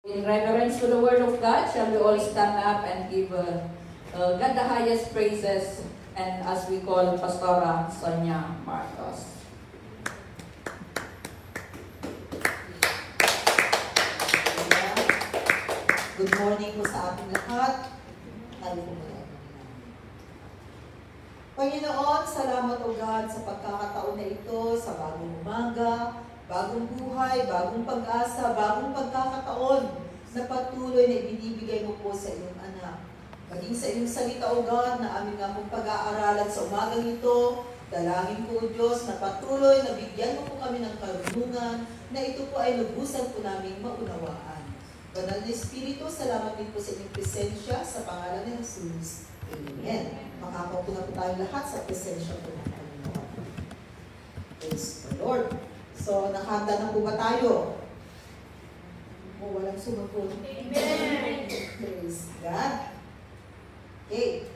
In reverence to the Word of God, shall we all stand up and give God the highest praises, and as we call Pastora Sonia Marcos. Good morning po sa ating lahat. Tayo po muna. Panginoon, salamat o God sa pagkakataon na ito, sa bagong umaga, bagong buhay, bagong pag-asa, bagong pagkakataon na patuloy na ibinibigay mo po sa iyong anak. Maging sa iyong salita o God na aming nga pong pag-aaralan sa umagang ito, dalangin po o Diyos na patuloy na bigyan mo po kami ng karunungan na ito po ay lubusan po namin maunawaan. Banal na Espiritu, salamat din po sa inyong presensya sa pangalan ni Jesus. Amen. Makakaupo na po tayong lahat sa presensya po ng Panginoon. Praise the Lord. So, nakahanda na po ba tayo? O, walang sumagot. Amen. Praise God. Okay.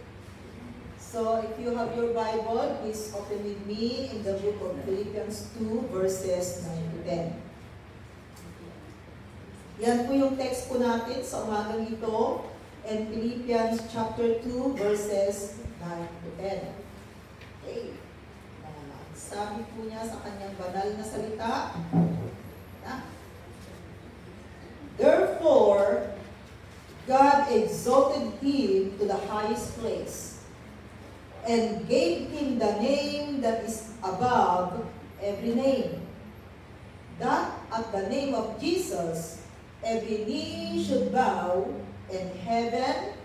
So, if you have your Bible, please open with me in the book of Philippians 2, verses 9 to 10. Yan po yung text po natin sa umagang ito, and Philippians chapter 2, verses 9 to 10. Okay. Sabi po niya sa kanyang banal na salita, therefore, God exalted him to the highest place, and gave him the name that is above every name, that at the name of Jesus, every knee should bow in heaven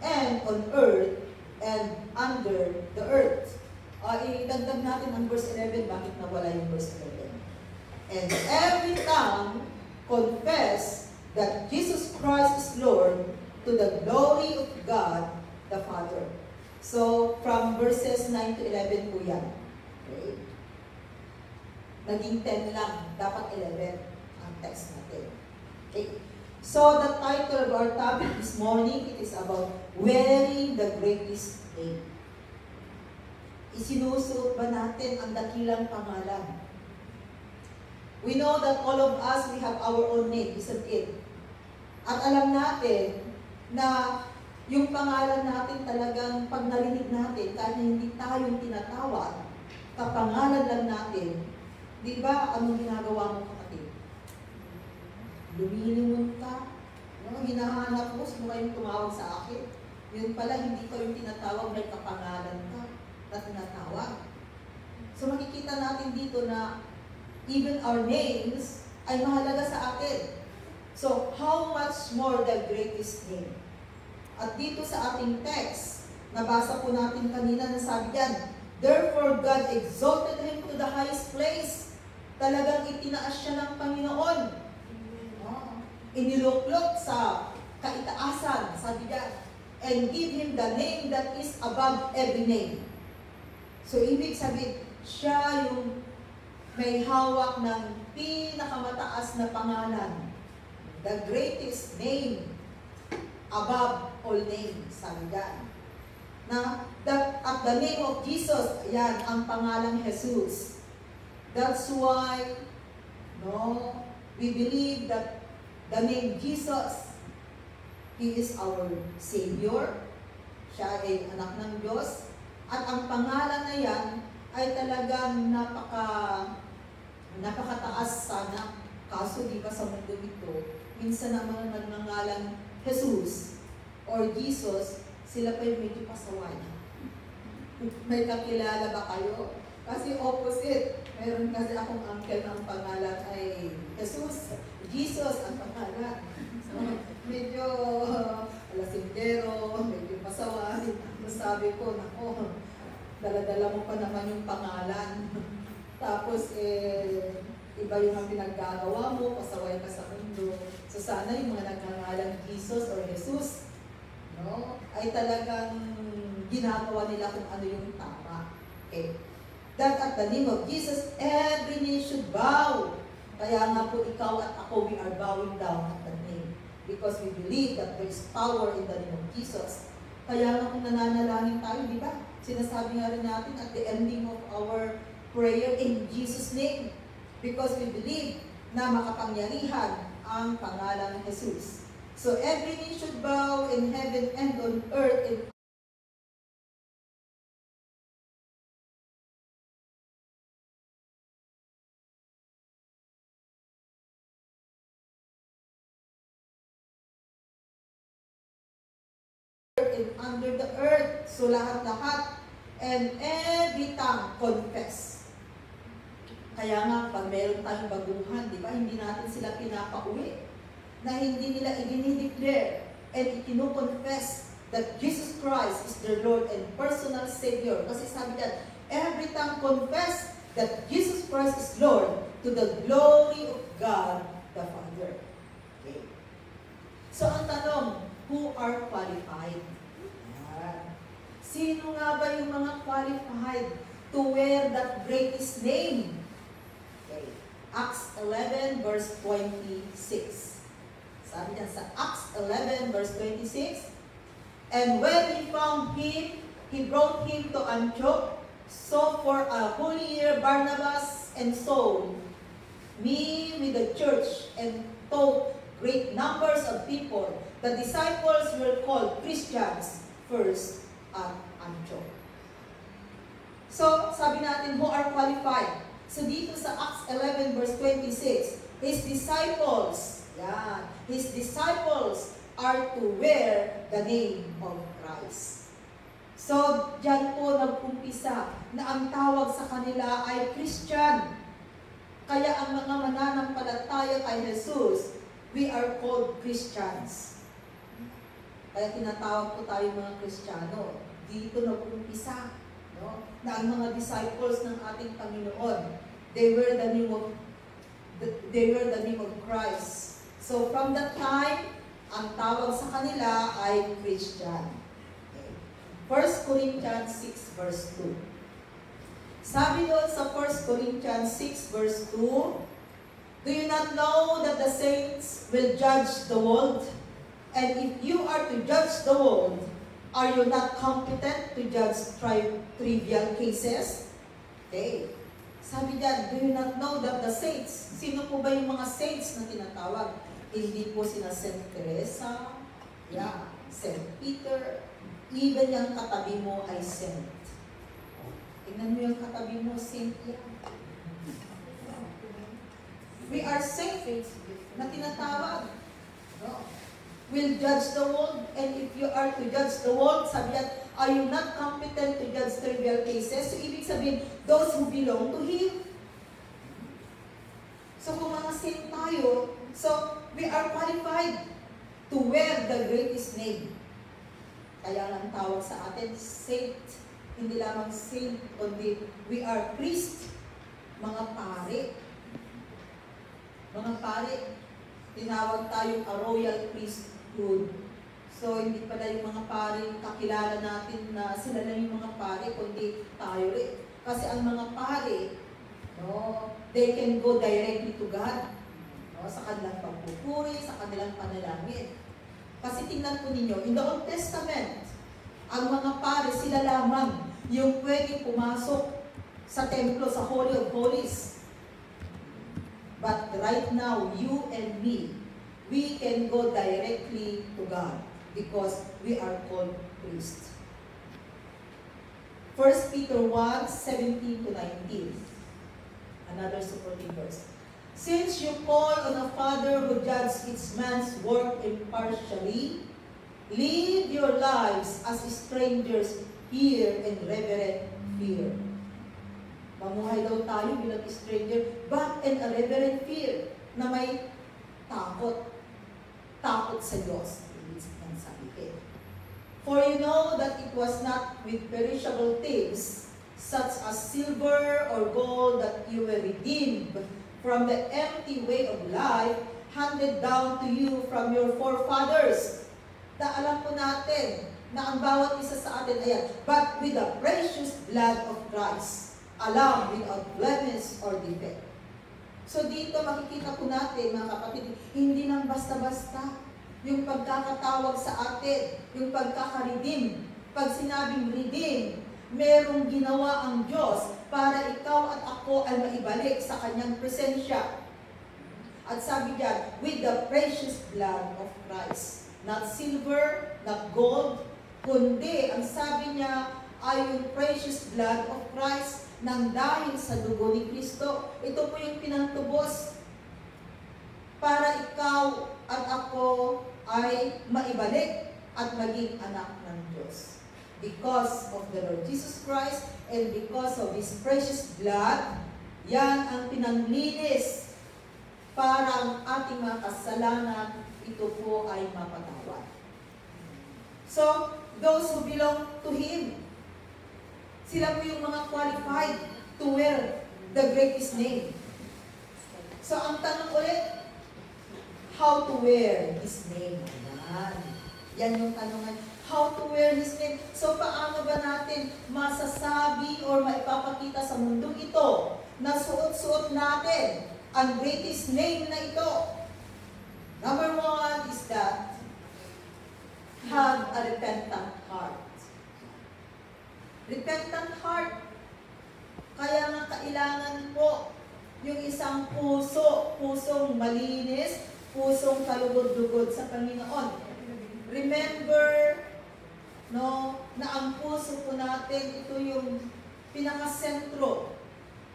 and on earth and under the earth. Idagdag natin ang verse 11. Bakit nawala yung verse 11? And every tongue confess that Jesus Christ is Lord, to the glory of God the Father. So, from verses 9 to 11 po yan. Okay. Naging 10 lang. Dapat 11 ang text natin. Okay. So, the title of our topic this morning, it is about wearing the greatest name. Isinusuot ba natin ang dakilang pangalan? We know that all of us, we have our own name, isn't it? At alam natin na yung pangalan natin talagang pag narinig natin, kahit na hindi tayong tinatawag, kapangalan lang natin, di ba, anong ginagawa mo kapatid? Lumilingon ka, no? Hinahanap mo, sino kayong tumawag sa akin? Yun pala, hindi ko yung tinatawag, may kapangalan ka na tinatawag. So makikita natin dito na even our names ay mahalaga sa atin. So, how much more the greatest name? At dito sa ating text, nabasa po natin kanina na sabi yan, therefore God exalted him to the highest place. Talagang itinaas siya ng Panginoon. Iniluklok sa kaitaasan, sabi yan, and give him the name that is above every name. So, ibig sabihin, siya yung may hawak ng pinakamataas na pangalan. The greatest name above all names, sabi yan. Na, that at the name of Jesus, yan, ang pangalang Jesus. That's why, no, we believe that the name Jesus, He is our Savior. Siya ay anak ng Diyos. At ang pangalan na yan ay talagang napakataas sana. Kaso di ba sa mundo ito, minsan naman nagngangalang Jesus or Jesus, sila pa yung medyo pasaway. May kakilala ba kayo? Kasi opposite. Meron kasi akong uncle ng pangalan ay Jesus. Jesus ang pangalan. So, medyo alasindero, medyo pasaway. Sabi ko, nako, dala-dala mo pa naman yung pangalan. Tapos, iba yung ang pinaggagawa mo, pasaway ka sa mundo. So, sana yung mga nagngangalang Jesus or Jesus, no, ay talagang ginagawa nila kung ano yung tama. Okay. That at the name of Jesus, every knee should bow. Kaya nga po ikaw at ako, we are bowing down at that name. Because we believe that there is power in the name of Jesus. Kaya nga kung nananalangin tayo, di ba? Sinasabi nga rin natin at the ending of our prayer in Jesus' name. Because we believe na makapangyarihan ang pangalang Jesus. So every knee should bow in heaven and on earth and under the earth. So lahat-lahat and every tongue confess. Kaya nga, pag meron tayong baguhan, di ba, hindi natin sila pinapauwi. Na hindi nila i-declare and i-confess that Jesus Christ is their Lord and personal Savior. Kasi sabi niya, every tongue confess that Jesus Christ is Lord to the glory of God the Father. Okay. So ang tanong, who are qualified? Sino nga ba yung mga qualified to wear that greatest name? Okay. Acts 11 verse 26. Sabi niya sa Acts 11 verse 26, and when he found him, he brought him to Antioch. So for a whole year Barnabas and Saul met with the church and taught great numbers of people. The disciples were called Christians first at Antioch. So, sabi natin, who are qualified? So, dito sa Acts 11 verse 26, his disciples are to wear the name of Christ. So, diyan po nag-umpisa na ang tawag sa kanila ay Christian. Kaya ang mga mananampalataya kay Jesus, we are called Christians. Kaya tinatawag po tayo mga Kristiyano. Dito nag-umpisa, no? Na ang mga disciples ng ating Panginoon, they were the name of Christ. So from that time, ang tawag sa kanila ay Christian. Okay. 1 Corinthians 6 verse 2. Sabi doon sa 1 Corinthians 6 verse 2, do you not know that the saints will judge the world? And if you are to judge the world, are you not competent to judge trivial cases? Okay. Sabi diyan, do you not know that the saints, sino po ba yung mga saints na tinatawag? Hindi po sina Saint Teresa, Saint Peter, even yung katabi mo ay saint. Tingnan mo yung katabi mo, saint yan. We are saints na tinatawag. No? Will judge the world, and if you are to judge the world, sabi yan, are you not competent to judge trivial cases? So, ibig sabihin, those who belong to Him. So, kung mga saint tayo, so, we are qualified to wear the greatest name. Kaya lang tawag sa atin, saint. Hindi lamang saint, kundi we are priest, mga pare. Mga pare, tinawag tayong a royal priesthood. So, hindi pala yung mga pare kakilala natin na sila lang yung mga pare, kundi tayo rin. Kasi ang mga pare, no, they can go directly to God. No, sa kanilang pagpupuri, sa kanilang panalangin. Kasi tingnan po ninyo, in the Old Testament, ang mga pare, sila lamang yung pwedeng pumasok sa templo, sa Holy of Holies. But right now, you and me, we can go directly to God because we are called priests. 1 Peter 1:17 to 19. Another supporting verse. Since you call on a Father who judges each man's work impartially, live your lives as strangers here in reverent fear. Mamuhay daw tayo bilang stranger, but in a reverent fear, na may takot. Takot sa Diyos. Ang sabihin. For you know that it was not with perishable things, such as silver or gold, that you were redeemed from the empty way of life handed down to you from your forefathers. Na alam po natin na ang bawat isa sa atin ay but with the precious blood of Christ, alam without blemish or defect. So dito makikita po natin, mga kapatid, hindi lang basta-basta yung pagkakatawag sa atin, yung pagkaka-redeem. Pag sinabing redeem, merong ginawa ang Diyos para ikaw at ako ay maibalik sa kanyang presensya. At sabi diyan, with the precious blood of Christ. Not silver, not gold, kundi ang sabi niya ay yung precious blood of Christ nang dahil sa dugo ni Kristo. Ito po yung pinantubos para ikaw at ako ay maibalik at maging anak ng Diyos. Because of the Lord Jesus Christ and because of His precious blood, yan ang pinanlinis para ang ating mga kasalanan, ito po ay mapatawad. So, those who belong to Him, sila po yung mga qualified to wear the greatest name. So, ang tanong ulit, how to wear His name? Yan yung tanongan. How to wear His name? So, paano ba natin masasabi or maipapakita sa mundong ito na suot-suot natin ang greatest name na ito? Number one is that have a repentant heart. Repentant heart. Kaya nga kailangan po yung isang pusong malinis, pusong kalugod-lugod sa Panginoon. Remember, no, na ang puso po natin, ito yung pinakasentro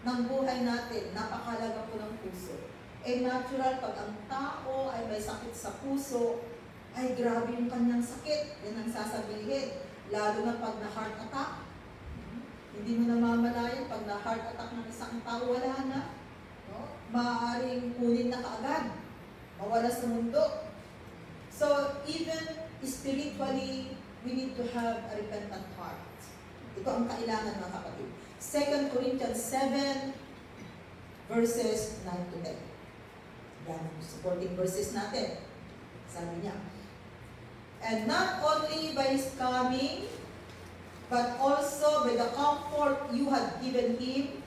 ng buhay natin. Napakalaga po ng puso. Natural, pag ang tao ay may sakit sa puso, ay grabe yung kanyang sakit. Yan ang sasabihin. Lalo na pag na-heart attack. Hindi mo namamalayan, pag na-heart attack ng isang tao, wala na. No? Maaaring kunin na kaagad. Mawala sa mundo. So, even spiritually, we need to have a repentant heart. Ito ang kailangan, mga kapatid. 2 Corinthians 7, verses 9 to 10. Yan ang supporting verses natin. Sabi niya, and not only by His coming, but also by the comfort you had given Him,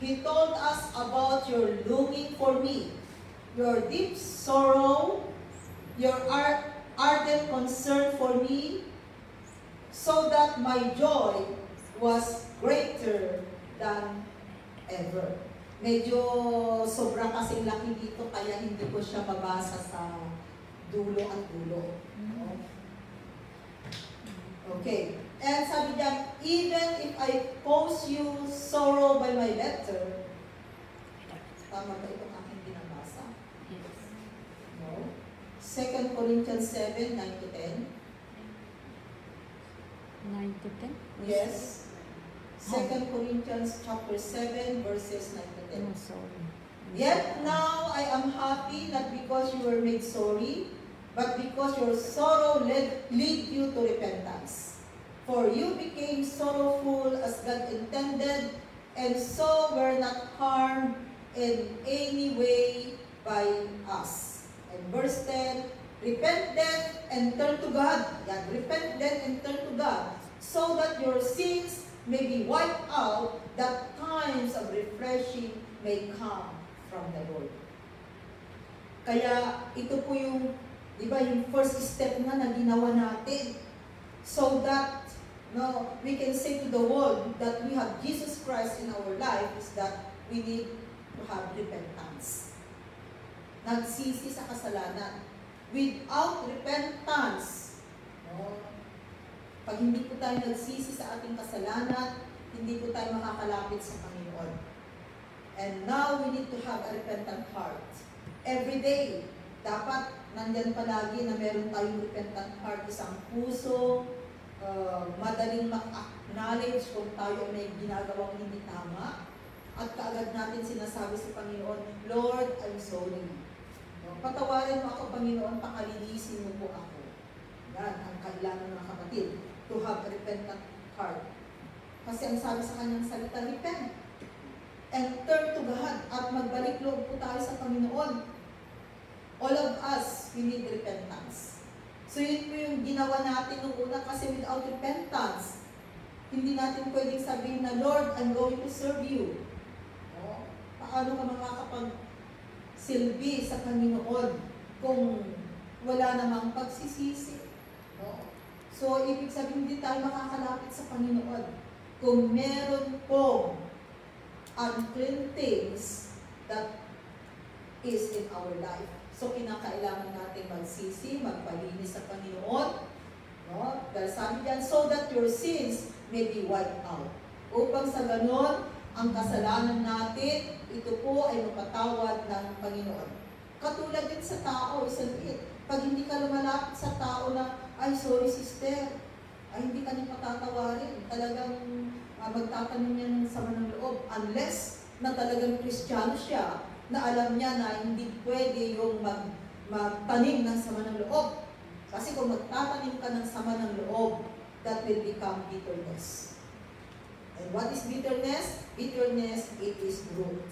He told us about your longing for me, your deep sorrow, your ardent concern for me, so that my joy was greater than ever. Medyo sobrang kasing laki dito, kaya hindi ko siya mabasa sa dulo at dulo. Okay. And sabi niya, even if I cause you sorrow by my letter, tama ba itong aking binabasa? No? 2 Corinthians 7, 9 to 10. 9 to 10? Yes. 2 Corinthians chapter 7, verses 9 to 10. Oh, sorry. Yet now I am happy, not because you were made sorry, but because your sorrow led you to repentance. For you became sorrowful as God intended, and so were not harmed in any way by us. And verse 10, repent then and turn to God. Yan, repent then and turn to God, so that your sins may be wiped out, that times of refreshing may come from the Lord. Kaya ito po yung, di ba, yung first step na ginawa natin. So that, no, we can say to the world that we have Jesus Christ in our life is that we need to have repentance. Nagsisi sa kasalanan. Without repentance, no, pag hindi po tayo nagsisi sa ating kasalanan, hindi po tayo makakalapit sa Panginoon. And now we need to have a repentant heart. Every day, dapat nandyan palagi na meron tayong repentant heart, isang puso, madaling ma-acknowledge kung tayo may ginagawang hindi tama, at kaagad natin sinasabi sa Panginoon, Lord, I'm sorry. No? Patawarin mo ako, Panginoon, pakalinisin mo po ako. Yan ang kailangan ng mga kapatid, to have a repentant heart. Kasi ang sabi sa kanyang salita, repent and turn to God, at magbalik loob po tayo sa Panginoon. All of us, we need repentance. So yun po yung ginawa natin nung una, kasi without repentance, hindi natin pwedeng sabihin na, Lord, I'm going to serve you. No? Paano ka makakapagsilbi sa Panginoon kung wala namang pagsisisi? No? So, ibig sabihin, hindi tayo makakalapit sa Panginoon kung meron pong unclean things that is in our life. So, kinakailangan natin magsisi, magpalinis sa Panginoon. No? Dahil sabi diyan, so that your sins may be wiped out. Upang sa ganon, ang kasalanan natin, ito po ay mapatawad ng Panginoon. Katulad din sa tao, isang it. Pag hindi ka lumalapit sa tao na, ay sorry sister, ay hindi ka niya patatawarin. Talagang magtatanim niya ng sama ng loob. Unless na talagang Kristiyano siya, na alam niya na hindi pwede yung magtanim ng sama ng loob. Kasi kung magtatanim ka ng sama ng loob, that will become bitterness. And what is bitterness? Bitterness, it is root.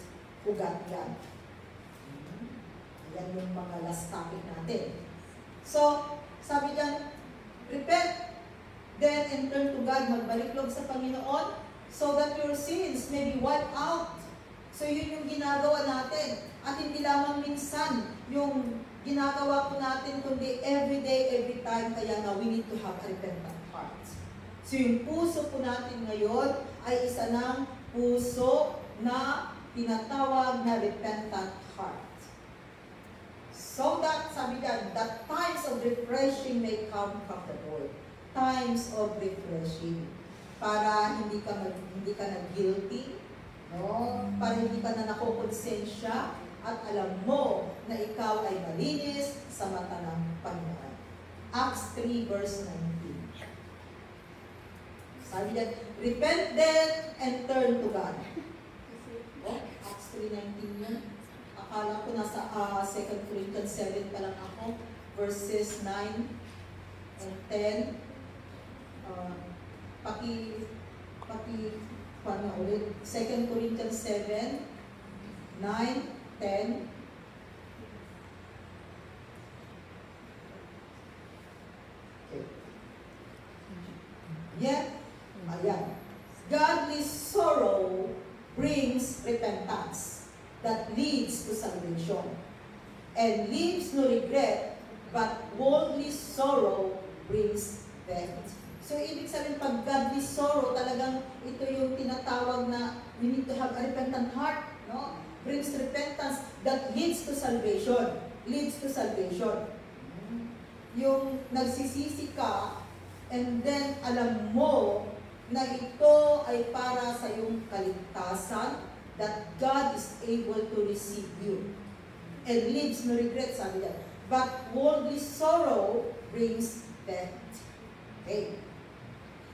Ugat yan. Yan yung mga last topic natin. So, sabi dyan, repent, then and turn to God, magbalik loob sa Panginoon, so that your sins may be wiped out. So, yun yung ginagawa natin. At hindi lamang minsan yung ginagawa po natin, kundi every day, every time, kaya nga we need to have a repentant heart. So, yung puso po natin ngayon ay isa ng puso na tinatawag na repentant heart. So that, sabi dyan, that times of refreshing may come from the Lord. Times of refreshing. Para hindi ka nag-guilty, no? Para hindi ka na nakukonsensya at alam mo na ikaw ay malinis sa mata ng Panginoon. Acts 3 verse 19. Sabi dyan, repent then and turn to God. Oh, Acts 3:19 yan. Akala ko nasa 2 Corinthians 7 pa lang ako. Verses 9 and 10. Paano ulit? 2 Corinthians 7, 9, 10. Okay. Yet, ayan. Godly sorrow brings repentance that leads to salvation, and leaves no regret, but worldly sorrow brings death. So, ibig sabihin, pag godly sorrow, talagang ito yung tinatawag na we need to have a repentant heart, no? Brings repentance that leads to salvation. Leads to salvation. Yung nagsisisi ka, and then alam mo na ito ay para sa iyong kaligtasan, that God is able to receive you. And leaves no regret, sabi niya. But worldly sorrow brings death. Okay.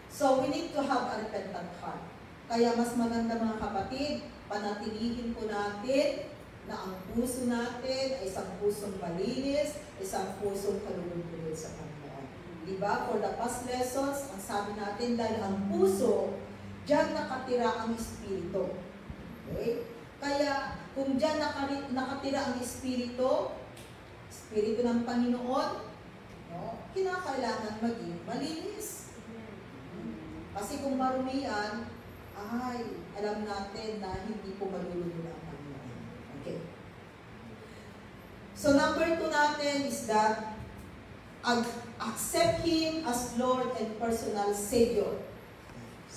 So, we need to have a repentant heart. Kaya mas maganda mga kapatid, panatilihin po natin na ang puso natin ay isang pusong malinis, isang pusong kalulugod sa Panginoon. Diba? For the past lessons, ang sabi natin, dahil ang puso, diyan nakatira ang Espiritu. Okay? Kaya, kung diyan nakatira ang Espiritu ng Panginoon, no, kinakailangan maging malinis. Kasi kung marumian, ay, alam natin na hindi po malulunod ang Panginoon. Okay. So, number 2 natin is that accept Him as Lord and personal Savior.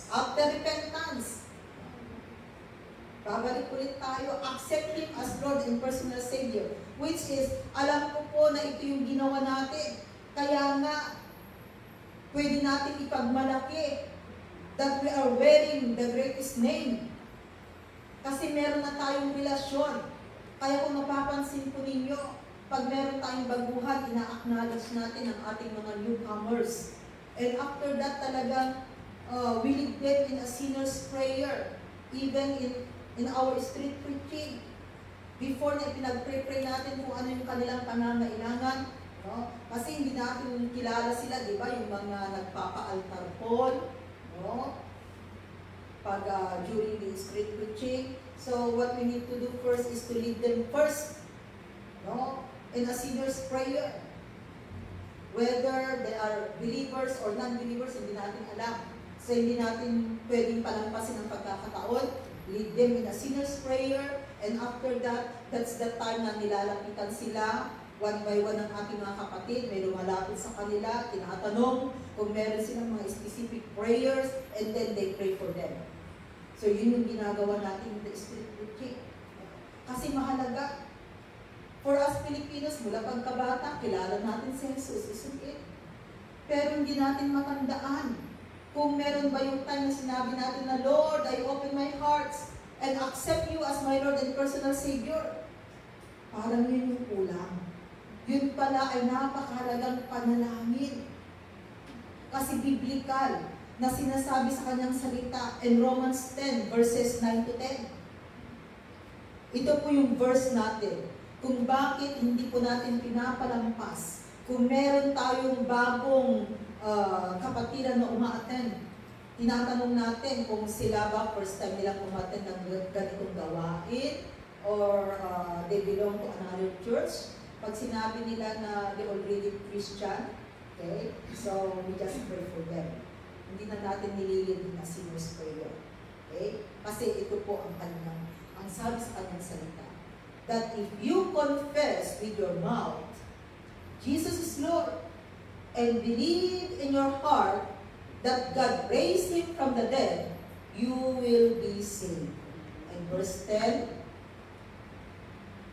After repentance, babalik ulit tayo, accept Him as Lord and personal Savior. Which is, alam ko po na ito yung ginawa natin. Kaya nga, pwede natin ipagmalaki that we are wearing the greatest name. Kasi meron na tayong relasyon. Kaya kung mapapansin po ninyo, pag meron tayong baguhan, ina-acknowledge natin ang ating mga newcomers. And after that talagang, we lead them in a sinner's prayer. Even in our street preaching. Before na pinag-pray natin kung ano yung kanilang pangangailangan. No? Kasi hindi natin kilala sila, di ba? Yung mga nagpapa-altar call, no? Pag during the street preaching. So what we need to do first is to lead them first, no? In a sinner's prayer. Whether they are believers or non-believers, hindi natin alam. So hindi natin pwedeng palampasin ang pagkakataon. Lead them in a sinner's prayer. And after that, that's the time na nilalapitan sila. One by one ng ating mga kapatid, may lumalapit sa kanila, tinatanong kung meron silang mga specific prayers, and then they pray for them. So yun yung ginagawa natin in the street preaching. Kasi mahalaga. For us Filipinos, mula pagkabata, kilala natin si Jesus, isn't it? Pero hindi natin matandaan kung meron ba yung time na sinabi natin na, Lord, I open my heart and accept you as my Lord and personal Savior. Parang yun yung kulang. Yun pala ay napakahalagang panalangin. Kasi biblical na sinasabi sa kanyang salita in Romans 10 verses 9 to 10. Ito po yung verse natin kung bakit hindi po natin pinapalampas. Kung meron tayong bagong kapatiran na uma-attend, tinatanong natin kung sila ba first time nilang uma-attend ng ganitong gawain or they belong to another church. Pag sinabi nila na they already Christian, okay, so we just pray for them. Hindi na natin nililid na sinner's prayer. Okay? Kasi ito po ang kanyang, ang sabi sa kanyang salita, that if you confess with your mouth, Jesus is Lord, and believe in your heart that God raised Him from the dead, you will be saved. And verse 10,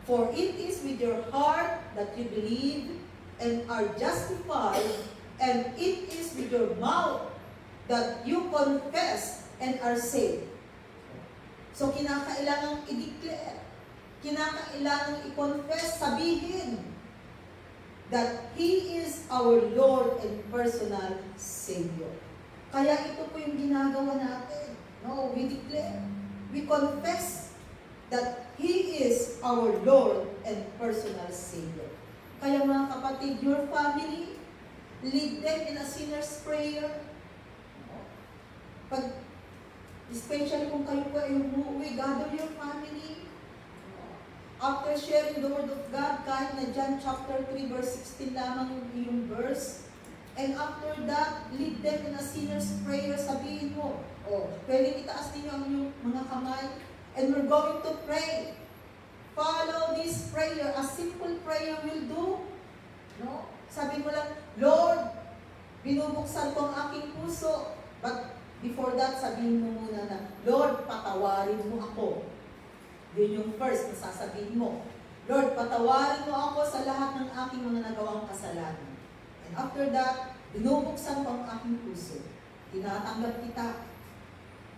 for it is with your heart that you believe and are justified, and it is with your mouth that you confess and are saved. So kinakailangang i-declare, kinakailangang i-confess, sabihin that He is our Lord and personal Savior. Kaya ito po yung ginagawa natin. No, we declare, we confess that He is our Lord and personal Savior. Kaya mga kapatid, your family, lead them in a sinner's prayer. Pag, especially kung kayo po ay umuwi, gather your family. After sharing the Word of God, kahit na John chapter 3 verse 16 lamang yung verse, and after that, lead them in a sinner's prayer. Sabihin mo, pwede itaas ninyo ang inyong mga kamay, and we're going to pray. Follow this prayer. A simple prayer will do. No? Sabi mo lang, Lord, binubuksan ko ang aking puso. But before that, sabihin mo muna na, Lord, patawarin mo ako. Yun yung first na sasabihin mo. Lord, patawarin mo ako sa lahat ng aking mga nagawang kasalanan. And after that, binubuksan ko ang aking puso. Tinatanggap kita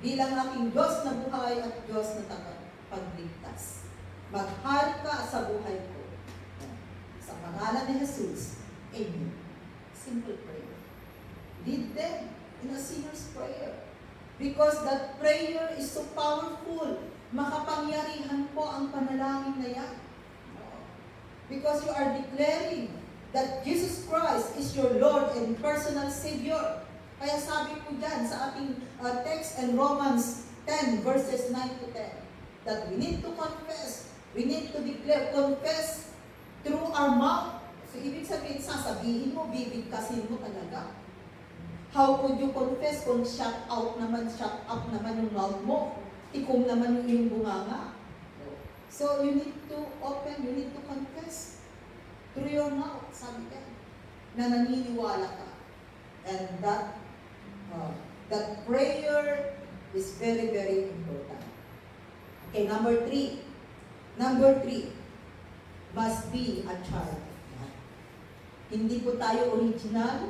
bilang aking Diyos na buhay at Diyos na tagapagligtas. Maghari ka sa buhay ko. Sa pangalan ni Jesus. Amen. Simple prayer. Lead them in a sinner's prayer. Because that prayer is so powerful. Makapangyarihan po ang panalangin na yan. Because you are declaring that Jesus Christ is your Lord and personal Savior. Kaya sabi po dyan sa ating text in Romans 10 verses 9 to 10, that we need to confess, we need to declare, confess through our mouth. So ibig sabihin, sasabihin mo, bibigkasin mo talaga. How could you confess kung shut up naman yung mouth mo? Tikom naman yung iyong bunganga. So you need to open, you need to confess through your mouth, sabi ka, na naniniwala ka. And that prayer is very, very important. Okay, number 3. Number 3, must be a child of God. Hindi po tayo original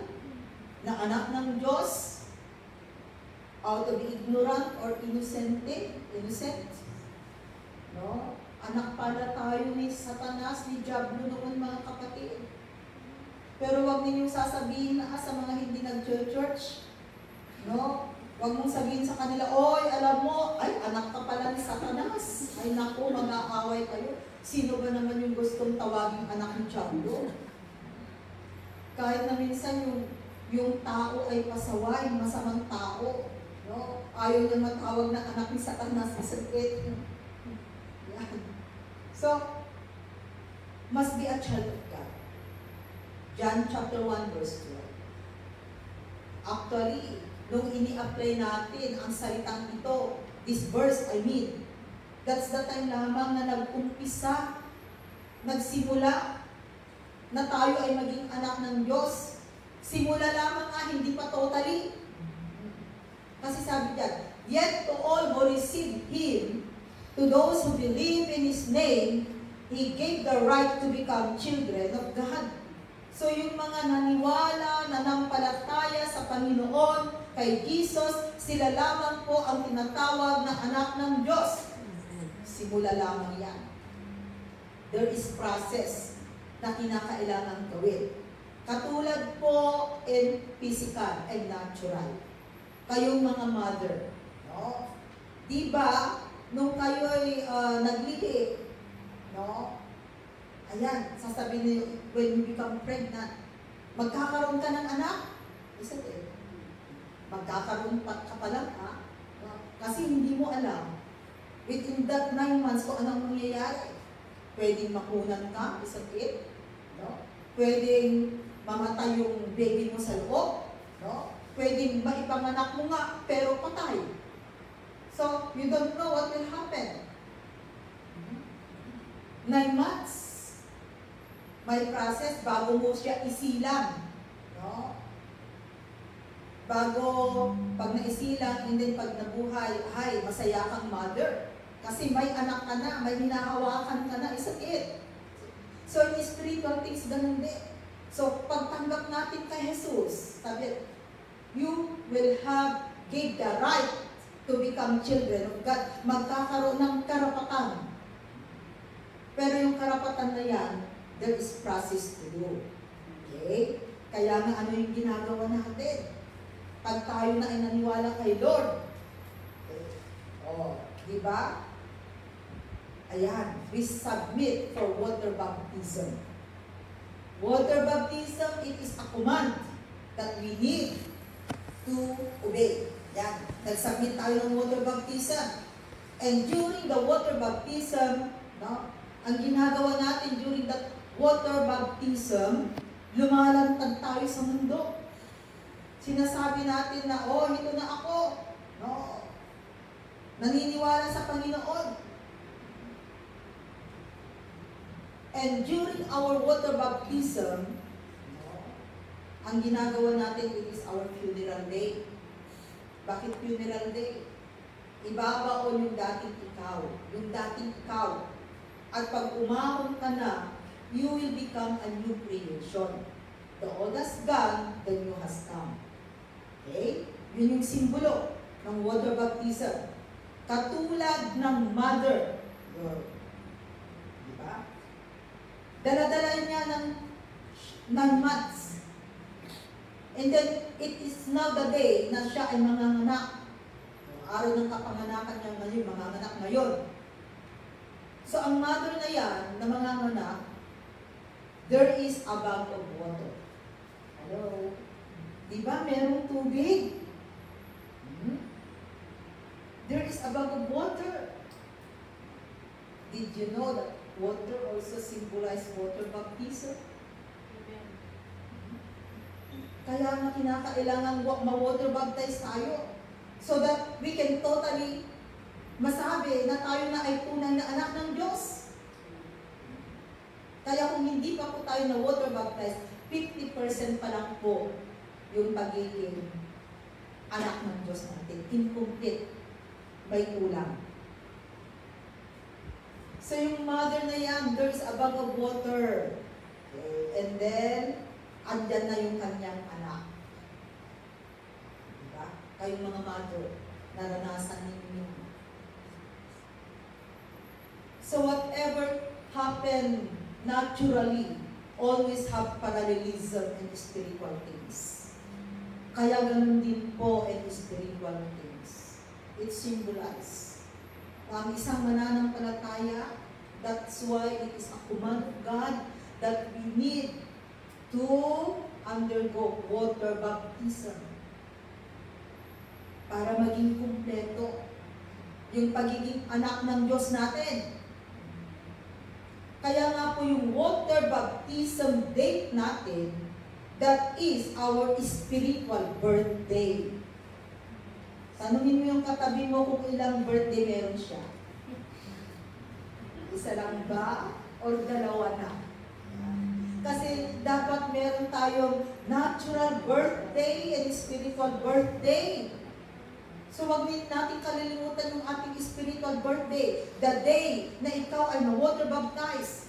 na anak ng Diyos out of ignorant or innocent. No? Anak pala tayo ni Satanas, ni Diablo noon mga kapatid. Pero wag ninyong sasabihin na sa mga hindi nag-church. No? Wag mong sabihin sa kanila, oy, alam mo, ay, anak ka pala ni Satanas. Ay, naku, mag-aaway kayo. Sino ba naman yung gustong tawaging anak ni Diablo? Kahit na minsan yung tao ay pasaway, masamang tao. No? Ayaw niya matawag na anak ni Satanas, isagit. So, must be a child of God. John chapter 1 verse 12. Actually, nung ini-apply natin ang salitang ito, this verse, that's the time lamang na nag-umpisa, nagsimula, na tayo ay maging anak ng Diyos. Simula lamang hindi pa totally. Kasi sabi diyan, yet to all who receive Him, to those who believe in His name, He gave the right to become children of God. So yung mga naniwala, nanampalataya sa Panginoon, kay Jesus, sila lamang po ang tinatawag na anak ng Diyos. Simula lamang yan. There is process na kinakailangan gawin. Katulad po in physical and natural. Kayong mga mother, no? Diba, nung kayo'y naglihi, no? Ayan, sasabihin niyo, when you become pregnant, magkakaroon ka ng anak? Isn't it? Magkakaroon ka pa lang, ha? Kasi hindi mo alam. Within that 9 months, kung anong mangyayari. Pwedeng makunan ka, isn't it? No? Pwedeng mamatay yung baby mo sa loob. No? Pwedeng maipanganak mo nga, pero patay. So, you don't know what will happen. 9 months. May process bago mo siya isilang. No? Bago, pag naisilang, and then pag nabuhay, ay, masaya kang mother. Kasi may anak ka na, may hinahawakan ka na, isn't it? So, in spiritual things, ganun din. So, pagtanggap natin kay Jesus, sabi, you will give the right to become children of God. Magkakaroon ng karapatan. Pero yung karapatan na yan, there is process to do. Okay? Kaya nga ano yung ginagawa natin? Pag tayo na ay naniwala kay Lord. Okay. Oh, di ba? Ayan, we submit for water baptism. Water baptism, it is a command that we need to obey. Yan, nag-submit tayo ng water baptism. And during the water baptism, no, ang ginagawa natin during that water baptism, lumalantad tayo sa mundo. Sinasabi natin na, oh, ito na ako. No. Naniniwala sa Panginoon. And during our water baptism, no, ang ginagawa natin, it is our funeral day. Bakit funeral day? Ibabaon yung dating ikaw. Yung dating ikaw. At pag umahon ka na, you will become a new creation. The old has gone, the new has come. Okay? Yun yung simbolo ng water baptism. Katulad ng mother. Diba? Dala-dala niya ng 9 months. And then, it is now the day na siya ay manganganak. Araw ng kapanganakan niya ngayon, manganganak ngayon. So, ang mother na yan, na manganganak, there is a bag of water. Hello? Diba merong tubig? There is a bag of water. Did you know that water also symbolizes water baptism? Kaya nga kinakailangan ma-water baptize tayo so that we can totally masabi na tayo na ay tunay na anak ng Diyos. Kaya kung hindi pa po tayo na water baptized, 50% pa lang po yung pagiging anak ng Diyos natin. Incomplete. May kulang. So yung mother na yan, there's a bag of water. Okay. And then, andyan na yung kanyang anak. Diba? Kayong mga mother, naranasan ninyo. So whatever happened naturally, always have parallelism in spiritual things. Kaya ganun din po in spiritual things. It symbolizes. Ang isang mananampalataya, that's why it is a command of God that we need to undergo water baptism para maging kumpleto yung pagiging anak ng Diyos natin. Kaya nga po yung water baptism date natin, that is our spiritual birthday. Tanungin mo yung katabi mo kung ilang birthday meron siya. Isa lang ba? Or dalawa na? Kasi dapat meron tayong natural birthday and spiritual birthday. So wag din natin kalilimutan yung ating spiritual birthday, the day na ikaw ay na-water baptized.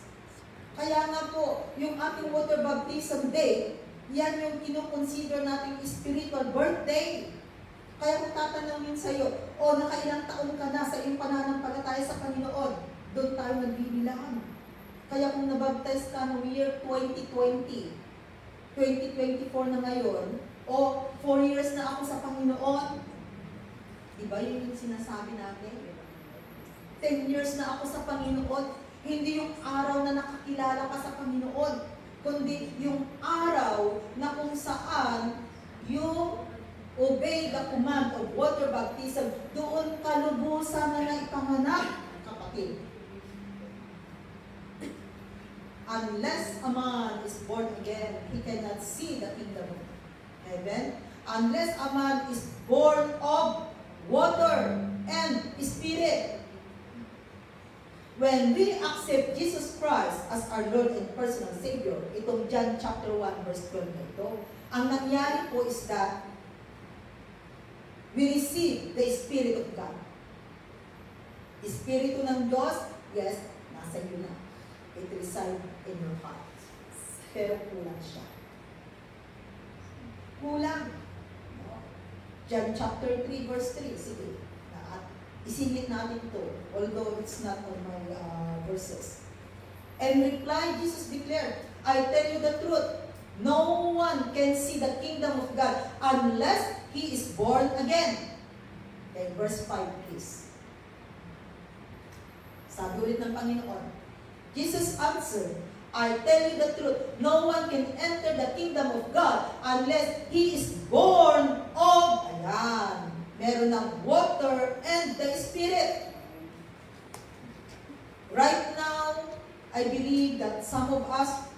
Kaya nga po, yung ating water baptism day, yan yung kinukonsider nating spiritual birthday. Kaya kung tatanungin sa'yo, nakailang taon ka na sa iyong pananampalataya sa Panginoon, doon tayo nagbibilang. Kaya kung nabaptize ka noong year 2020, 2024 na ngayon, 4 years na ako sa Panginoon, diba yun yung sinasabi natin? 10 years na ako sa Panginoon, hindi yung araw na nakakilala ka sa Panginoon, kundi yung araw na kung saan yung obey the command of water baptism, doon kalubusan na naipanganak, kapatid. Unless a man is born again, he cannot see the kingdom of heaven. Unless a man is born of water and spirit. When we accept Jesus Christ as our Lord and personal Savior, itong John chapter 1 verse 12 na ito, ang nangyari po is that we receive the Spirit of God. Espiritu ng Diyos, yes, nasa iyo na. It resides in your heart. Pero kulang siya. Kulang. John chapter 3 verse 3. Sige. Isingit natin ito, although it's not on my verses. And reply, Jesus declared, I tell you the truth, no one can see the kingdom of God unless he is born again. Okay, verse 5 please. Sabi ulit ng Panginoon, Jesus answered, I tell you the truth, no one can enter the kingdom of God unless he is born of, ayan, meron ng water and the Spirit. Right now, I believe that some of us,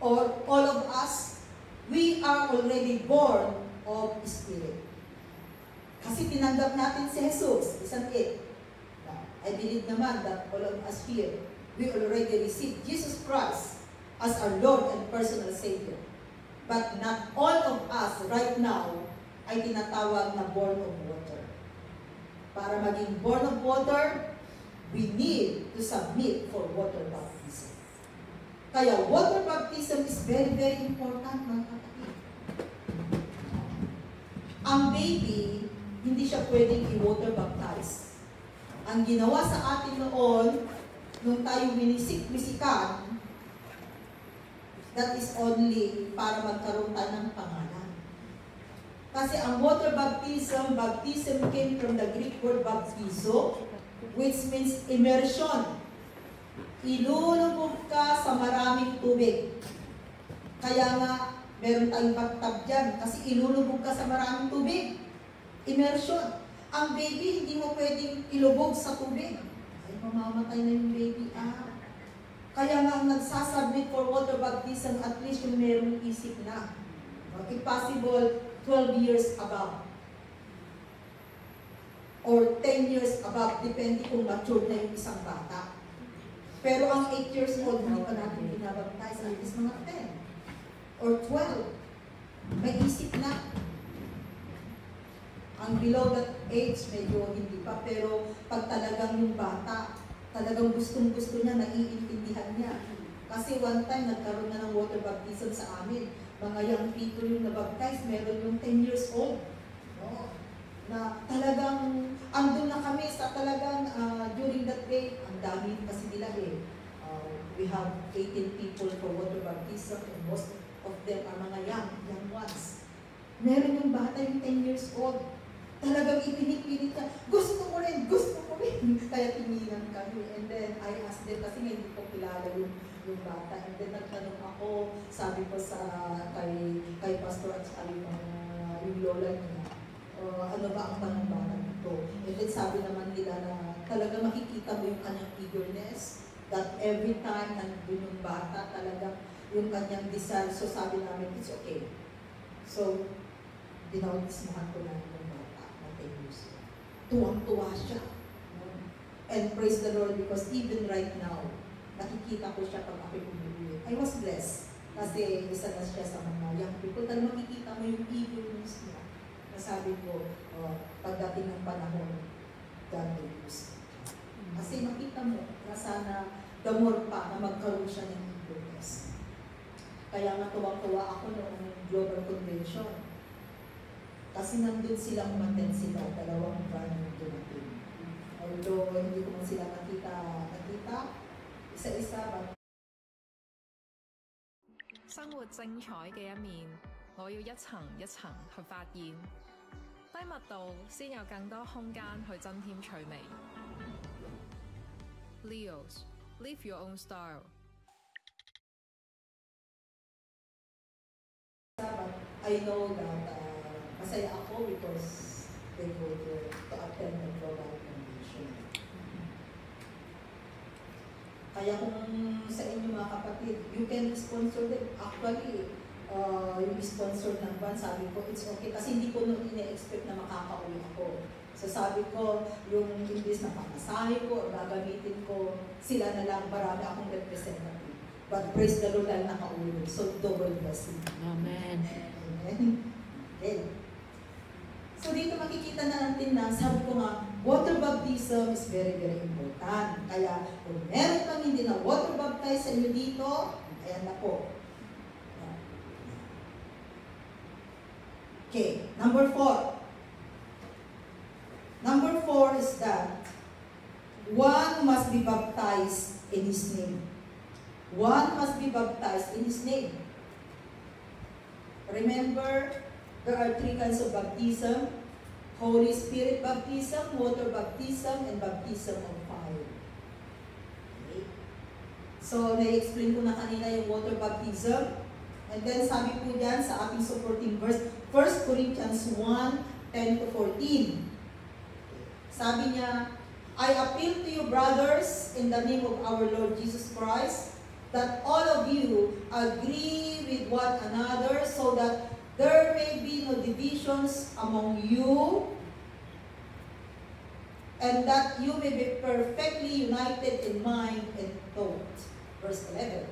or all of us, we are already born of Spirit. Kasi tinanggap natin si Jesus, isn't it? I believe naman that all of us here, we already received Jesus Christ as our Lord and personal Savior. But not all of us right now ay tinatawag na born of water. Para maging born of water, we need to submit for water baptism. Kaya water baptism is very, very important, mga kapatid. Ang baby, hindi siya pwedeng i-water baptize. Ang ginawa sa atin noon, nung tayo winisik-wisikan, that is only para magkaroon tayo ng pangalan. Kasi ang water baptism came from the Greek word baptizo, which means immersion. Ilulubog ka sa maraming tubig. Kaya nga, meron tayong bathtub dyan, kasi ilulubog ka sa maraming tubig. Immersion. Ang baby, hindi mo pwedeng ilubog sa tubig. Ay, mamamatay na yung baby. Kaya nga, nagsasubmit for water baptism, at least yung merong isip na. If possible, 12 years above. Or 10 years above, depende kung mature na yung isang bata. Pero ang 8 years old, hindi pa natin binabaptize, at least mga 10 or 12. May isip na. Ang below that age, medyo hindi pa. Pero pag talagang yung bata, talagang gustong-gusto niya, naiintindihan niya. Kasi one time, nagkaroon na ng water baptism sa amin. Mga young people yung nabaptize, meron yung 10 years old. No? Na talagang, andun na kami sa talagang, during that day, ang dami kasi nila we have 18 people for water baptism, and most of them are mga young ones. Meron yung bata yung 10 years old. Talagang ipinipilit ka, gusto ko rin. Kaya tininan kami. And then, I asked them, kasi hindi ko kilala yung bata. And then, nagtanong ako, sabi ko sa kay Pastor at yung lola niya, ano ba ang panambara nito? And then, sabi naman nila na talaga makikita mo yung kanyang eagerness, that every time nandun yung bata, talaga yung kanyang desire. So, sabi namin, it's okay. So, dinautismuhan ko na yung bata na 10 years old. Tuwang-tuwa siya. And praise the Lord, because even right now, nakikita ko siya pag ako'y umuwi. I was blessed. Kasi isa na siya sa mga young people. Dahil makikita mo yung eagerness niya. Nasabi ko, pagdating ng panahon, God will use. Kasi makita mo na sana the more pa na magkaroon siya ng influence. Kaya nga tuwang-tuwa ako noong Global Convention. Kasi nandun silang umattend sila, 2 buwan yung dumating. Although hindi ko man sila nakita, isa-isa ba? 生活精彩嘅一面，我要一層一層去發現。低密度先有更多空間去增添趣味。Leos, live your own style. I know that masaya ako because they go there to attend the global convention. Kaya kung sa inyo mga kapatid, you can sponsor them. Actually, yung sponsor ng van, sabi ko, it's okay. Kasi hindi ko nung ine-expect na makakauwi ako. So sabi ko, yung imbis na pamasahe ko, o gagamitin ko, sila na lang, marami akong representative. But praise the Lord, dahil nakauwi. So double blessing. Amen. Amen. Okay. So dito makikita na natin na, sabi ko nga, water baptism is very, very important. Kaya kung meron pang hindi na water baptize sa inyo dito, ayan na po. Okay, number 4. Number 4 is that one must be baptized in His name. One must be baptized in His name. Remember, there are 3 kinds of baptism: Holy Spirit baptism, water baptism, and baptism of fire. Okay. So, na-explain ko na kanina yung water baptism. And then, sabi po dyan sa ating supporting verse, 1 Corinthians 1:10-14. Sabi niya, I appeal to you, brothers, in the name of our Lord Jesus Christ, that all of you agree with one another so that there may be no divisions among you, and that you may be perfectly united in mind and thought. Verse 11.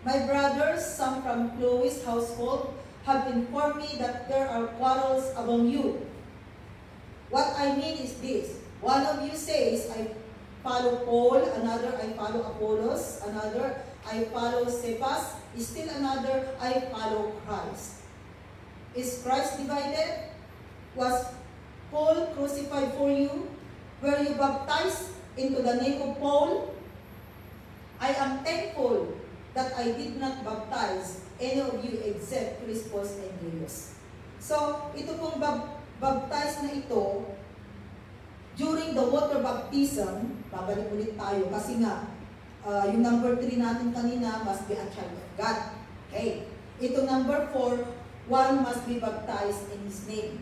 My brothers, some from Chloe's household, have informed me that there are quarrels among you. What I mean is this: one of you says, I follow Paul, another, I follow Apollos, another, I follow Cephas, still another, I follow Christ. Is Christ divided? Was Paul crucified for you? Were you baptized into the name of Paul? I am thankful that I did not baptize any of you except Crispus and Gaius. So, ito pong baptize na ito, during the water baptism, babalik ulit tayo kasi nga, yung number 3 natin kanina, must be a child of God. Okay. Ito number 4, one must be baptized in His name.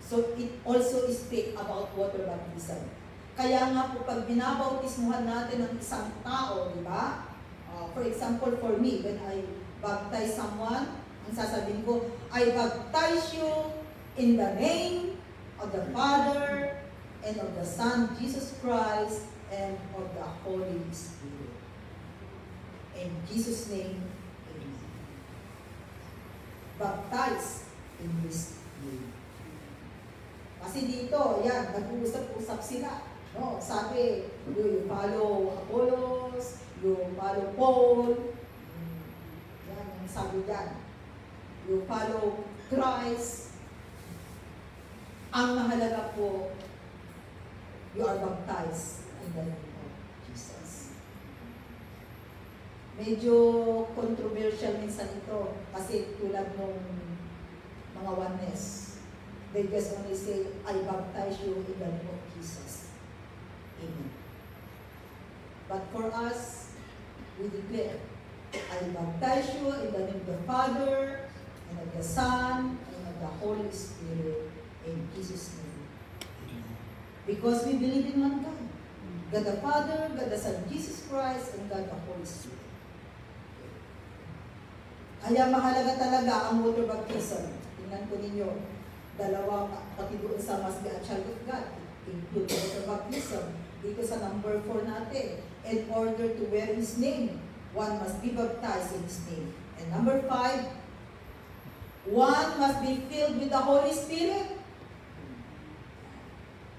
So, it also speak about water baptism. Kaya nga po, pag binabautismuhan natin ng isang tao, di ba? For example, for me, when I baptize someone, ang sasabihin ko, I baptize you in the name of the Father and of the Son, Jesus Christ, and of the Holy Spirit. In Jesus' name, amen. Baptize in His name. Kasi dito, yan, nag-uusap-usap sila. No, sabi, you follow Apollos, you follow Paul, yan ang sabi dyan. You follow Christ. Ang mahalaga po, you are baptized in the name of Jesus. Medyo controversial minsan ito kasi tulad ng mga oneness. They just only say, I baptize you in the name of Jesus. Amen. But for us, we declare, I baptize you in the name of the Father, and of the Son, and of the Holy Spirit, in Jesus' name. Amen. Because we believe in one God. God the Father, God the Son, Jesus Christ, and God the Holy Spirit. Kaya mahalaga talaga ang water baptism. Tingnan ko ninyo, dalawa pati doon sa must be a child of God. Include water baptism. Dito sa number 4 natin, in order to wear His name, one must be baptized in His name. And number 5, one must be filled with the Holy Spirit.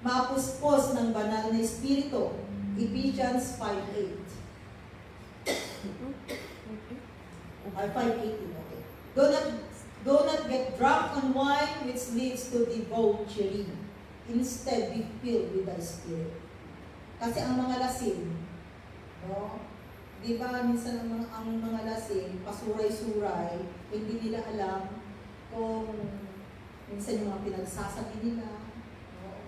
mapuspos ng banal na espiritu. Ephesians 5:8. Or 5:18, okay. Do not get drunk on wine which leads to debauchery. Instead, be filled with the Spirit. Kasi ang mga lasing, no? Di ba minsan ang mga lasing, pasuray-suray, hindi nila alam kung minsan yung mga pinagsasabi nila. No?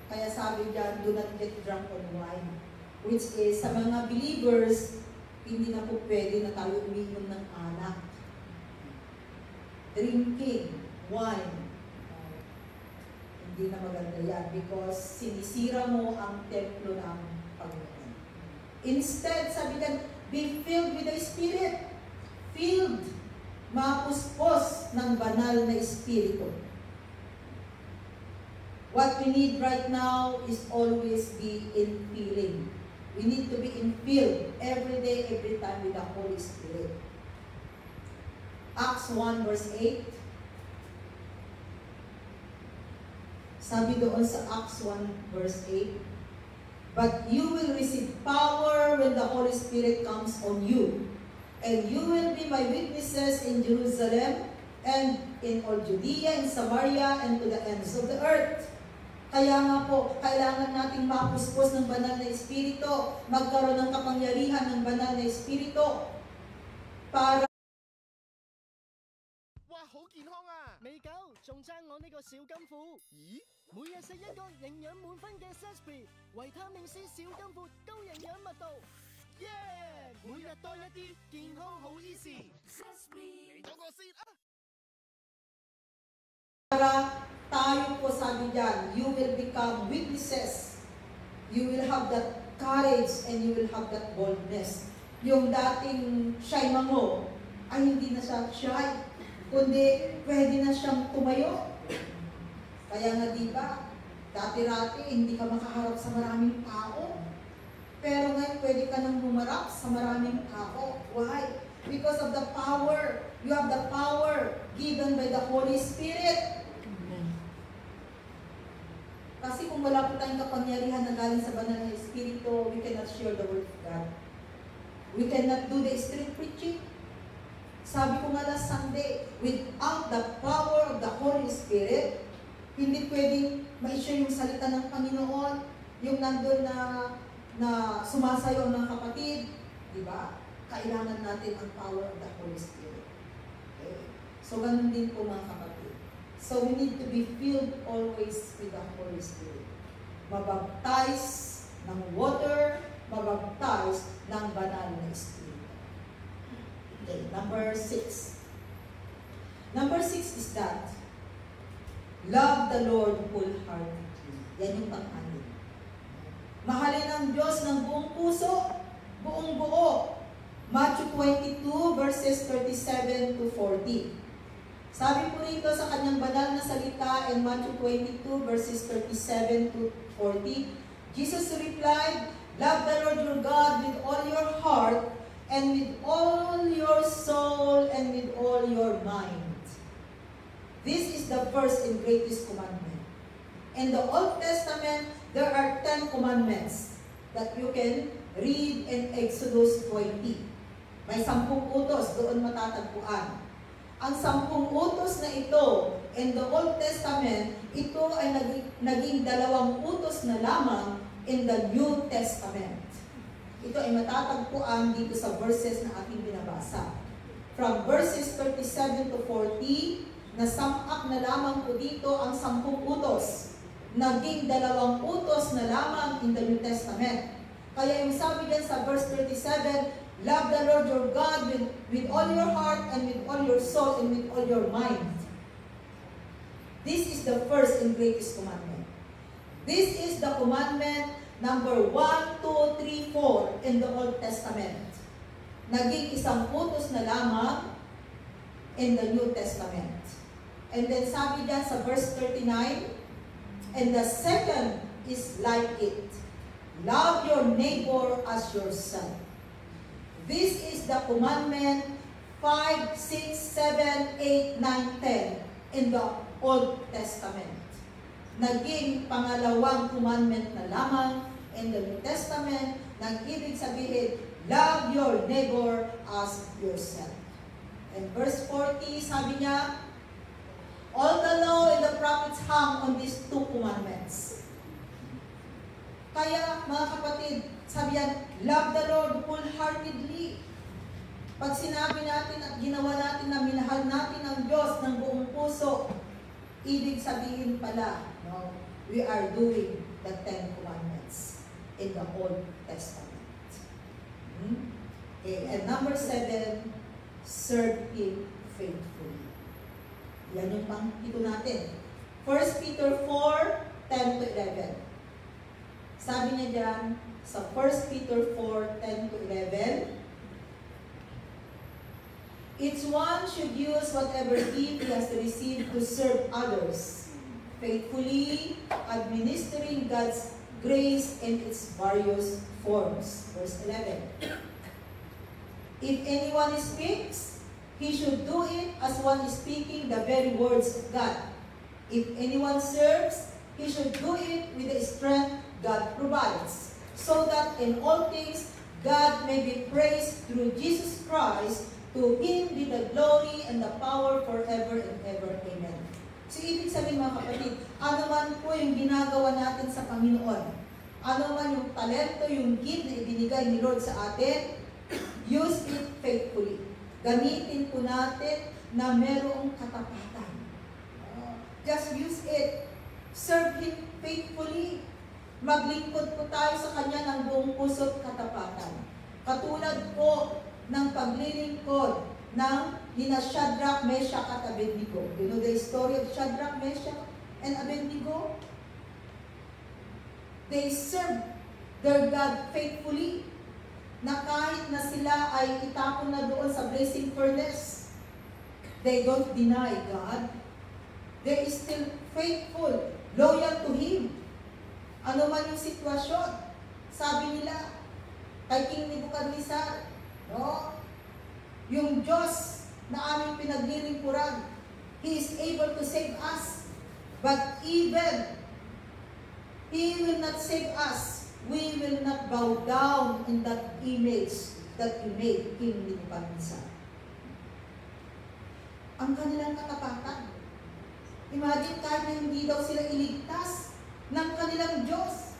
Kaya sabi dyan, do not get drunk on wine. Which is, sa mga believers, hindi na po pwede na tayo uminom ng alak. Drinking, wine. Hindi na maganda yan because sinisira mo ang templo ng Panginoon. Instead, sabi yan, be filled with the Spirit. Filled, mapuspos ng banal na Espiritu. What we need right now is always be in feeling. We need to be in filled every day, every time with the Holy Spirit. Acts 1 verse 8. Sabi doon sa Acts 1 verse 8, but you will receive power when the Holy Spirit comes on you, and you will be my witnesses in Jerusalem and in all Judea and Samaria and to the ends of the earth. Kaya nga po, kailangan nating mapuspos ng banal na Espiritu, magkaroon ng kapangyarihan ng banal na Espiritu para 哇，好健康啊！未夠，仲爭我呢個小金庫。咦？每日食一個營養滿分嘅 Sesame 維他命 C 小金庫高營養密度，耶！每日多一啲，健康好 easy。嚟多個先啊！ tayo po sabi dyan, you will become witnesses. You will have that courage and you will have that boldness. Yung dating shy mango, ay hindi na siya shy, kundi pwede na siyang tumayo. Kaya nga diba, dati-rati hindi ka makaharap sa maraming tao. Pero ngayon pwede ka nang humarap sa maraming tao. Why? Because of the power. You have the power given by the Holy Spirit. Kasi kung wala po tayong kapangyarihan na galing sa banal na Espiritu, we cannot share the word of God. We cannot do the street preaching. Sabi ko nga last Sunday, without the power of the Holy Spirit, hindi pwedeng ma-share yung salita ng Panginoon, yung nandun na sumasayo ng kapatid, di ba? Kailangan natin ang power of the Holy Spirit. Okay? So, ganun din po mga kapatid. So, we need to be filled always with the Holy Spirit. Mabaptize ng water, mabaptize ng banal na Espiritu. Okay, number 6. Number 6 is that, love the Lord wholeheartedly. Yan yung pang-anim. Mahalin ang Diyos ng buong puso, buong buo. Matthew 22 verses 37 to 40. Sabi po rito sa kanyang banal na salita in Matthew 22 verses 37 to 40, Jesus replied, love the Lord your God with all your heart and with all your soul and with all your mind. This is the first and greatest commandment. In the Old Testament, there are 10 commandments that you can read in Exodus 20. May 10 utos doon matatagpuan. Ang 10 utos na ito in the Old Testament, ito ay naging 2 utos na lamang in the New Testament. Ito ay matatagpuan dito sa verses na ating binabasa. From verses 37 to 40, nasampak na lamang po dito ang 10 utos. Naging 2 utos na lamang in the New Testament. Kaya yung sabi dyan sa verse 37, love the Lord your God with all your heart and with all your soul and with all your mind. This is the first and greatest commandment. This is the commandment number 1, 2, 3, 4 in the Old Testament. Naging 1 utos na lamang in the New Testament. And then sabi dyan sa verse 39, and the second is like it. Love your neighbor as yourself. This is the commandment 5, 6, 7, 8, 9, 10 in the Old Testament. Naging pangalawang commandment na lamang in the New Testament, nang ibig sabihin, love your neighbor as yourself. And verse 40, sabi niya, all the law and the prophets hang on these two commandments. Kaya, mga kapatid, sabi yan, love the Lord wholeheartedly. Pag sinabi natin at ginawa natin na minahal natin ang Diyos ng buong puso, ibig sabihin pala, no, we are doing the 10 commandments in the Old Testament. Okay, and number 7, serve Him faithfully. Yan yung pang-pito natin. 1 Peter 4:10 to 11. Sabi niya dyan, sa 1 Peter 4:10 to 11, each one should use whatever gift he has received to serve others, faithfully administering God's grace in its various forms. Verse 11. If anyone speaks, he should do it as one is speaking the very words of God. If anyone serves, he should do it with the strength God provides, so that in all things God may be praised through Jesus Christ. To Him be the glory and the power forever and ever. Amen. So, ibig sabihin mga kapatid, ano man po yung ginagawa natin sa Panginoon, ano man yung talento, yung gift na ibinigay ni Lord sa atin, use it faithfully. Gamitin po natin na merong katapatan. Just use it. Serve Him faithfully. Maglingkod po tayo sa Kanya ng buong puso't katapatan. Katulad po ng paglilingkod ng nina Shadrach, Meshach at Abednego. You know the story of Shadrach, Meshach and Abednego? They served their God faithfully, na kahit na sila ay itapon na doon sa blazing furnace, they don't deny God. They is still faithful, loyal to Him. Ano man yung sitwasyon, sabi nila kay King Nebuchadnezzar, no? Yung Diyos na aming pinaglilingkuran, He is able to save us. But even He will not save us, we will not bow down in that image that He made, King Nebuchadnezzar. Ang kanilang katapatan. Imagine kahit na hindi daw sila iligtas ng kanilang Diyos,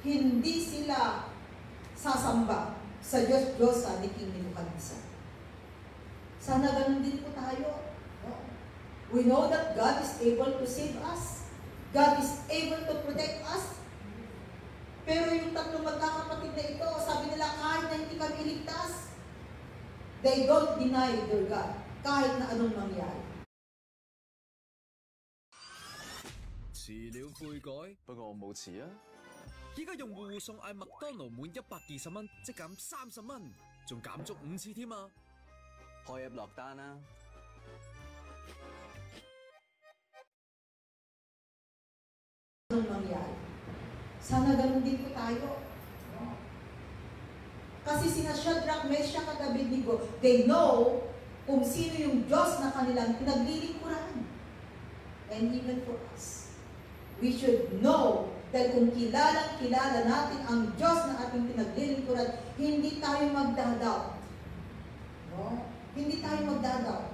hindi sila sasamba sa Diyos-Diyosa ni King Nebuchadnezzar. Sana ganun din po tayo. No? We know that God is able to save us. God is able to protect us. Pero yung tatlong magkakapatid na ito, sabi nila kahit na hindi kami iligtas, they don't deny their God kahit na anong mangyari. 遲了悔改，不過我冇遲啊！依家用戶戶送嗌麥當勞滿120蚊，即減30蚊，仲減足5次添啊！開 app 落單啦！ Anong mangyari? Sana ganun din po tayo. No? Kasi sina Shadrach, Meshach at Abednego, they know kung sino yung Diyos na kanilang pinaglilingkuran. And even for us, we should know dahil kung kilala natin ang Diyos na ating pinaglilingkuran, hindi tayo magdadaw. No? Hindi tayo magdadaw.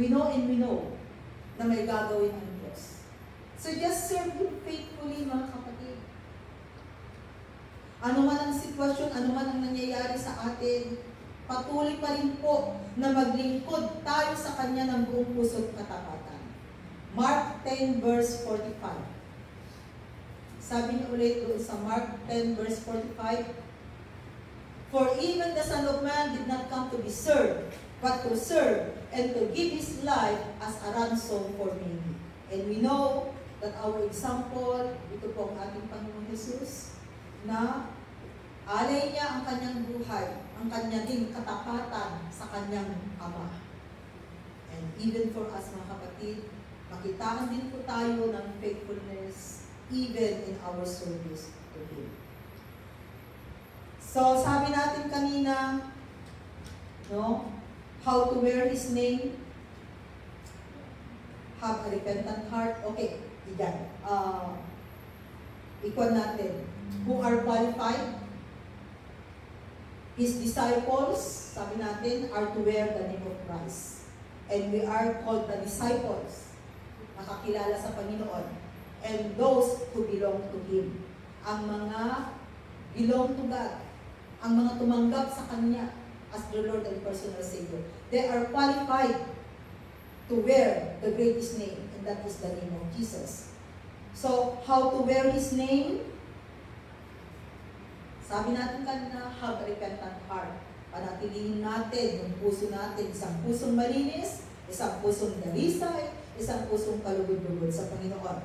We know and we know na may gagawin ang Diyos. So just serve Him faithfully, mga kapatid. Ano man ang sitwasyon, ano man ang nangyayari sa atin, patuloy pa rin po na maglingkod tayo sa Kanya ng buong puso at katapatan. Mark 10 verse 45. Sabi niya ulit doon sa Mark 10 verse 45, for even the Son of Man did not come to be served, but to serve and to give His life as a ransom for many. And we know that our example, ito po ang ating Panginoon Jesus, na alay niya ang kanyang buhay, ang kanya ding katapatan sa kanyang Ama. And even for us, mga kapatid, makitaan din po tayo ng faithfulness even in our service to Him. So, sabi natin kanina, no, how to wear His name, have a repentant heart. Okay, yan. Ikuan natin. Who are qualified? His disciples, sabi natin, are to wear the name of Christ. And we are called the disciples, nakakilala sa Panginoon. And those who belong to Him. Ang mga belong to God, ang mga tumanggap sa Kanya as the Lord and personal Savior. They are qualified to wear the greatest name, and that is the name of Jesus. So, how to wear His name? Sabi natin kanina, have a repentant heart. Panatilihin natin yung puso natin, isang pusong malinis, isang pusong dalisay, isang pusong kalugod-lugod sa Panginoon.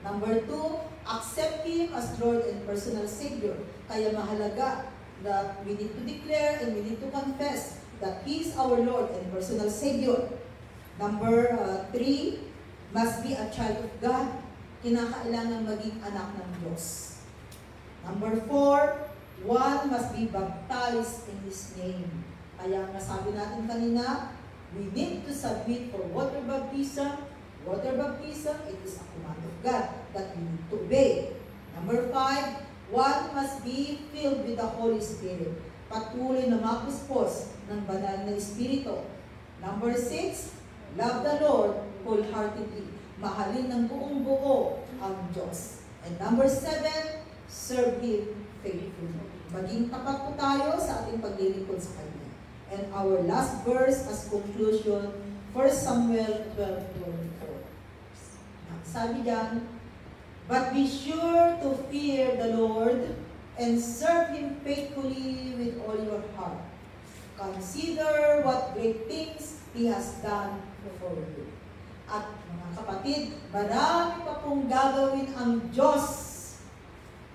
Number 2, accept Him as Lord and personal Savior. Kaya mahalaga that we need to declare and we need to confess that He is our Lord and personal Savior. Number 3, must be a child of God. Kinakailangan maging anak ng Diyos. Number 4, one must be baptized in His name. Kaya nasabi natin kanina, we need to submit for water baptism. Water baptism, it is a command of God that we need to obey. Number 5, one must be filled with the Holy Spirit. Patuloy na mapuspos ng banal na Espiritu. Number 6, love the Lord wholeheartedly. Mahalin ng buong buo ang Diyos. And number 7, serve Him faithfully. Maging tapat po tayo sa ating paglilingkod sa Kanya. And our last verse as conclusion, 1 Samuel 12:24. Sabi diyan, but be sure to fear the Lord and serve Him faithfully with all your heart. Consider what great things He has done for you. At mga kapatid, marami pa pong gagawin ang Diyos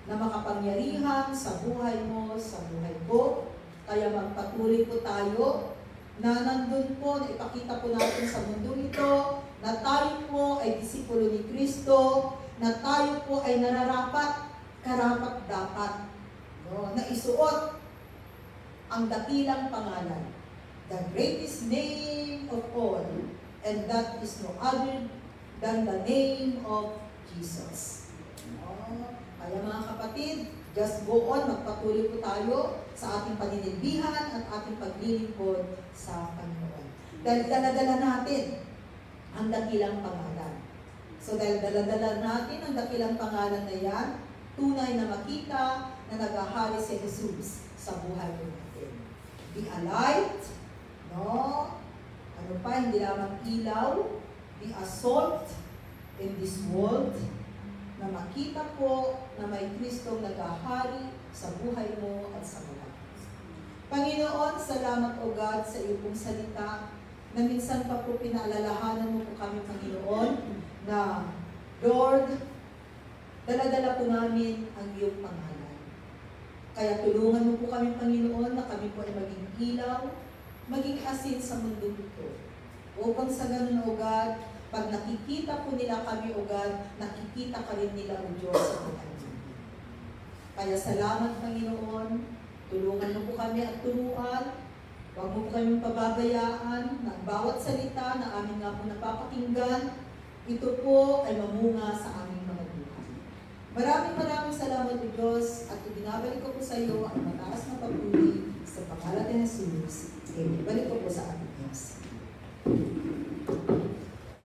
na makapangyarihan sa buhay mo, sa buhay ko. Kaya magpatuloy po tayo na nandun po, na ipakita po natin sa mundo ito, na tayo po ay disipulo ni Kristo, na tayo po ay nararapat, karapat-dapat, no? Na isuot ang dakilang pangalan, the greatest name of all, and that is no other than the name of Jesus. No? Kaya mga kapatid, just go on, magpatuloy po tayo sa ating paninilbihan at ating paglilingkod sa Panginoon. Dahil dala-dala natin ang dakilang pangalan. So dahil dala-dala natin ang dakilang pangalan na yan, tunay na makita na naghahari si Jesus sa buhay po natin. Be a light, no? Ano pa, hindi lamang ilaw, be a salt in this world, na makita po na may Kristong naghahari sa buhay mo at sa mga. Panginoon, salamat o God sa iyong pong salita na minsan pa po pinaalalahanan mo po kami, Panginoon, na Lord, dala-dala po namin ang iyong pangalan. Kaya tulungan mo po kami, Panginoon, na kami po ay maging ilaw, maging asin sa mundo ito. Upang sa ganun, O God, pag nakikita po nila kami, O God, nakikita ka rin nila, O Diyos, sa buhay namin. Kaya salamat, Panginoon. Tulungan mo po kami at turuan. Huwag mo po kami pababayaan na bawat salita na amin nga po napapakinggan, ito po ay mamunga sa aming mga buhay. Maraming salamat, O Diyos, at ibinabalik ko po sa iyo ang mataas na papuri sa pangalan ni Jesus. Amen. Balik ko po sa ating Diyos.